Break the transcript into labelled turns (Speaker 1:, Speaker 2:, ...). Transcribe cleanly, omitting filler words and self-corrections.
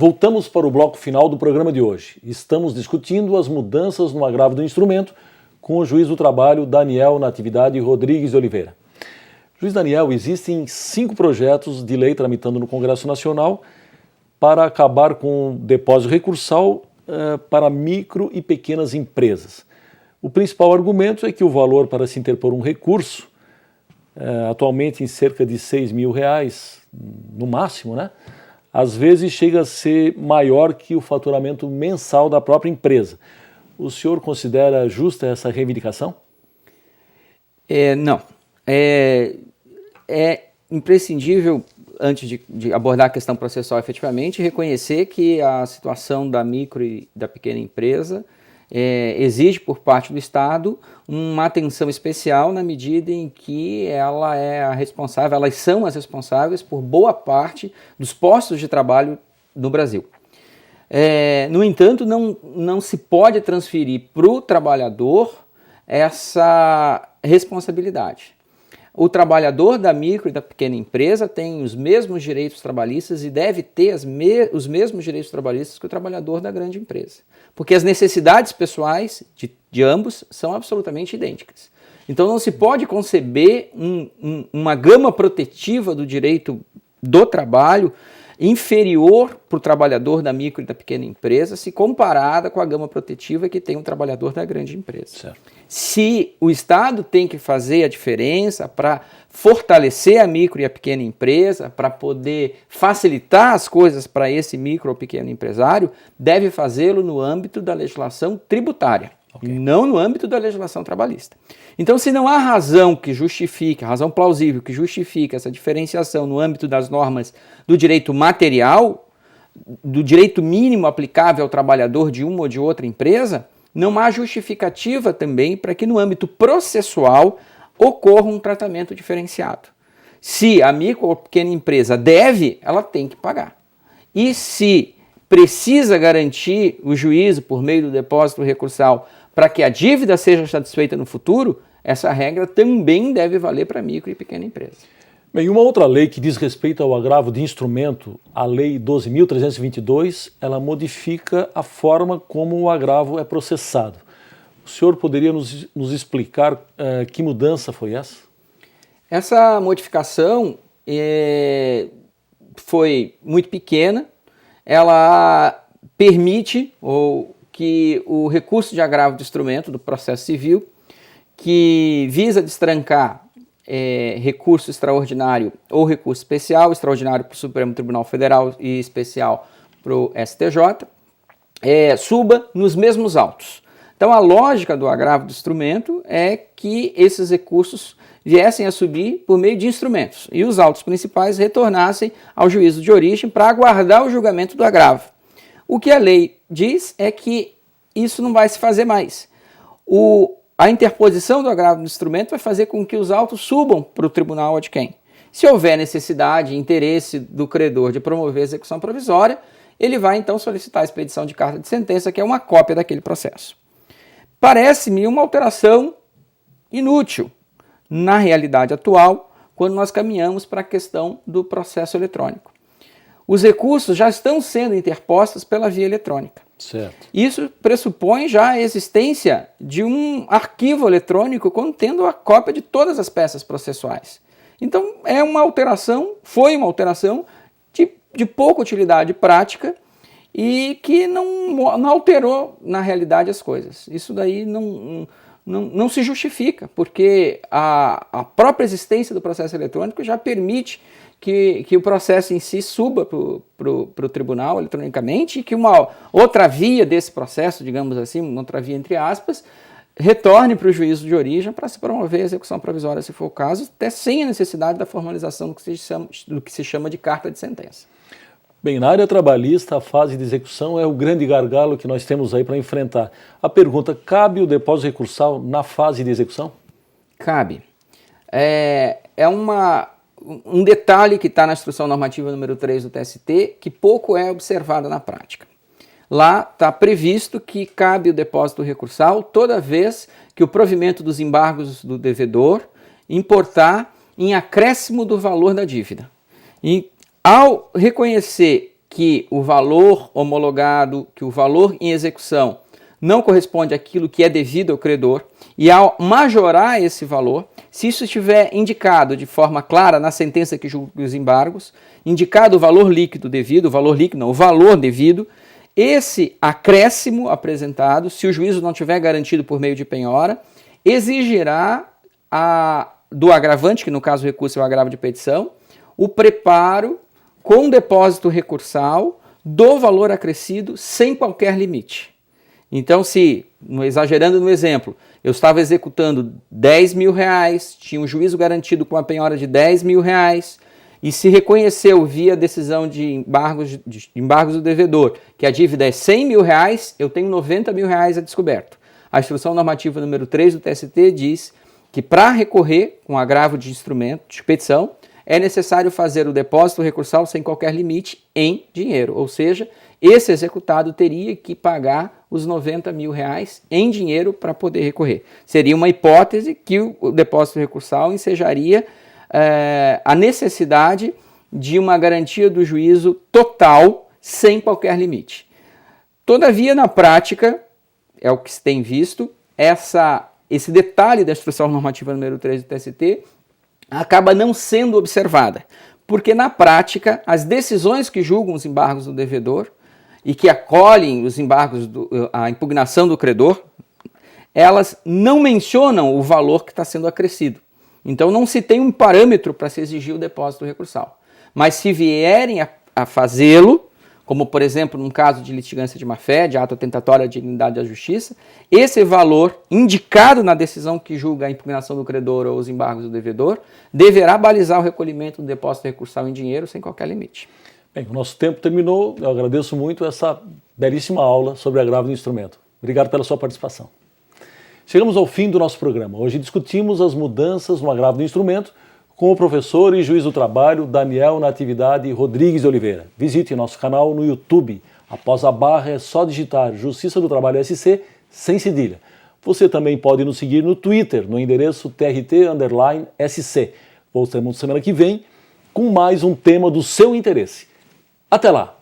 Speaker 1: Voltamos para o bloco final do programa de hoje. Estamos discutindo as mudanças no agravo do instrumento com o juiz do trabalho Daniel Natividade Rodrigues de Oliveira. Juiz Daniel, existem 5 projetos de lei tramitando no Congresso Nacional para acabar com o depósito recursal para micro e pequenas empresas. O principal argumento é que o valor para se interpor um recurso, atualmente em cerca de R$6 mil, no máximo, né? Às vezes chega a ser maior que o faturamento mensal da própria empresa. O senhor considera justa essa reivindicação?
Speaker 2: Não. É imprescindível, antes de abordar a questão processual efetivamente, reconhecer que a situação da micro e da pequena empresa exige por parte do Estado uma atenção especial na medida em que ela é a responsável, elas são as responsáveis por boa parte dos postos de trabalho no Brasil. No entanto, não se pode transferir para o trabalhador essa responsabilidade. O trabalhador da micro e da pequena empresa tem os mesmos direitos trabalhistas e deve ter os mesmos direitos trabalhistas que o trabalhador da grande empresa. Porque as necessidades pessoais de ambos são absolutamente idênticas. Então não se pode conceber uma gama protetiva do direito do trabalho inferior para o trabalhador da micro e da pequena empresa se comparada com a gama protetiva que tem o trabalhador da grande empresa.
Speaker 1: Certo.
Speaker 2: Se o Estado tem que fazer a diferença para fortalecer a micro e a pequena empresa, para poder facilitar as coisas para esse micro ou pequeno empresário, deve fazê-lo no âmbito da legislação tributária, não no âmbito da legislação trabalhista. Então, se não há razão que justifique, razão plausível que justifique essa diferenciação no âmbito das normas do direito material, do direito mínimo aplicável ao trabalhador de uma ou de outra empresa, não há justificativa também para que no âmbito processual ocorra um tratamento diferenciado. Se a micro ou pequena empresa deve, ela tem que pagar. E se precisa garantir o juízo por meio do depósito recursal para que a dívida seja satisfeita no futuro, essa regra também deve valer para micro e pequena empresa.
Speaker 1: Bem, uma outra lei que diz respeito ao agravo de instrumento, a Lei 12.322, ela modifica a forma como o agravo é processado. O senhor poderia nos explicar que mudança foi essa?
Speaker 2: Essa modificação foi muito pequena. Ela permite que o recurso de agravo de instrumento do processo civil, que visa destrancar recurso extraordinário ou recurso especial, extraordinário para o Supremo Tribunal Federal e especial para o STJ, suba nos mesmos autos. Então a lógica do agravo do instrumento é que esses recursos viessem a subir por meio de instrumentos e os autos principais retornassem ao juízo de origem para aguardar o julgamento do agravo. O que a lei diz é que isso não vai se fazer mais. A interposição do agravo do instrumento vai fazer com que os autos subam para o tribunal ad quem. Se houver necessidade e interesse do credor de promover a execução provisória, ele vai então solicitar a expedição de carta de sentença, que é uma cópia daquele processo. Parece-me uma alteração inútil na realidade atual, quando nós caminhamos para a questão do processo eletrônico. Os recursos já estão sendo interpostos pela via eletrônica.
Speaker 1: Certo.
Speaker 2: Isso pressupõe já a existência de um arquivo eletrônico contendo a cópia de todas as peças processuais. Então, foi uma alteração de pouca utilidade prática e que não alterou, na realidade, as coisas. Isso daí não se justifica, porque a própria existência do processo eletrônico já permite que o processo em si suba para o tribunal eletronicamente e que uma outra via desse processo, digamos assim, uma outra via entre aspas, retorne para o juízo de origem para se promover a execução provisória, se for o caso, até sem a necessidade da formalização do que se chama de carta de sentença.
Speaker 1: Bem, na área trabalhista, a fase de execução é o grande gargalo que nós temos aí para enfrentar. A pergunta, cabe o depósito recursal na fase de execução? Cabe.
Speaker 2: Um detalhe que está na instrução normativa número 3 do TST, que pouco é observado na prática. Lá está previsto que cabe o depósito recursal toda vez que o provimento dos embargos do devedor importar em acréscimo do valor da dívida. E ao reconhecer que o valor homologado, que o valor em execução não corresponde àquilo que é devido ao credor, e ao majorar esse valor, se isso estiver indicado de forma clara na sentença que julga os embargos, indicado o valor líquido devido, o valor líquido não, o valor devido, esse acréscimo apresentado, se o juízo não tiver garantido por meio de penhora, exigirá do agravante, que no caso o recurso é o agravo de petição, o preparo com depósito recursal do valor acrescido sem qualquer limite. Então, se, exagerando no exemplo, eu estava executando R$10.000, tinha um juízo garantido com a penhora de R$10.000, e se reconheceu via decisão de embargos do devedor que a dívida é R$100.000, eu tenho R$90.000 a descoberto. A instrução normativa número 3 do TST diz que para recorrer com agravo de instrumento, de petição, é necessário fazer o depósito recursal sem qualquer limite em dinheiro, ou seja, esse executado teria que pagar os R$90.000 em dinheiro para poder recorrer. Seria uma hipótese que o depósito recursal ensejaria a necessidade de uma garantia do juízo total sem qualquer limite. Todavia, na prática, é o que se tem visto, esse detalhe da instrução normativa número 3 do TST acaba não sendo observada, porque na prática as decisões que julgam os embargos do devedor e que acolhem os embargos, a impugnação do credor, elas não mencionam o valor que está sendo acrescido. Então não se tem um parâmetro para se exigir o depósito recursal. Mas se vierem a fazê-lo, como por exemplo num caso de litigância de má-fé, de ato atentatório à dignidade da justiça, esse valor indicado na decisão que julga a impugnação do credor ou os embargos do devedor, deverá balizar o recolhimento do depósito recursal em dinheiro sem qualquer limite.
Speaker 1: Bem, o nosso tempo terminou. Eu agradeço muito essa belíssima aula sobre agravo do instrumento. Obrigado pela sua participação. Chegamos ao fim do nosso programa. Hoje discutimos as mudanças no agravo do instrumento com o professor e juiz do trabalho Daniel Natividade Rodrigues de Oliveira. Visite nosso canal no YouTube. Após a barra é só digitar Justiça do Trabalho SC sem cedilha. Você também pode nos seguir no Twitter, no endereço TRT_SC. Voltamos semana que vem com mais um tema do seu interesse. Até lá!